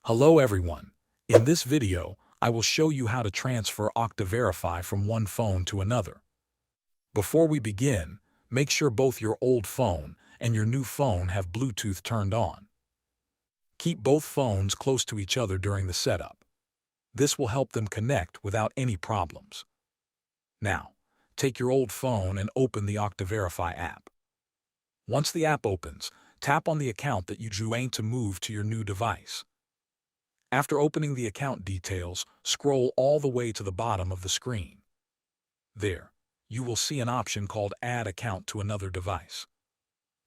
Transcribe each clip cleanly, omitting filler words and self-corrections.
Hello everyone. In this video, I will show you how to transfer Okta Verify from one phone to another. Before we begin, make sure both your old phone and your new phone have Bluetooth turned on. Keep both phones close to each other during the setup. This will help them connect without any problems. Now, take your old phone and open the Okta Verify app. Once the app opens, tap on the account that you drew to move to your new device. After opening the account details, scroll all the way to the bottom of the screen. There, you will see an option called Add Account to Another Device.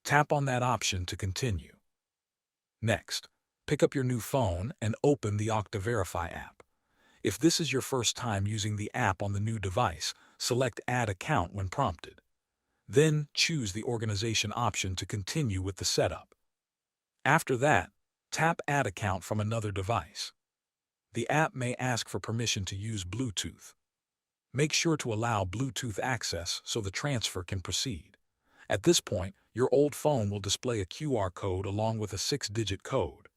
Tap on that option to continue. Next, pick up your new phone and open the Okta Verify app. If this is your first time using the app on the new device, select Add Account when prompted. Then, choose the organization option to continue with the setup. After that, tap Add Account from another device. The app may ask for permission to use Bluetooth. Make sure to allow Bluetooth access so the transfer can proceed. At this point, your old phone will display a QR code along with a 6-digit code.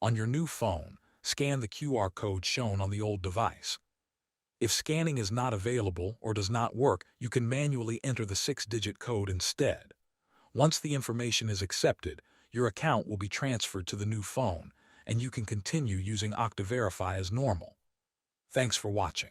On your new phone, scan the QR code shown on the old device. If scanning is not available or does not work, you can manually enter the 6-digit code instead. Once the information is accepted, your account will be transferred to the new phone, and you can continue using Okta Verify as normal. Thanks for watching.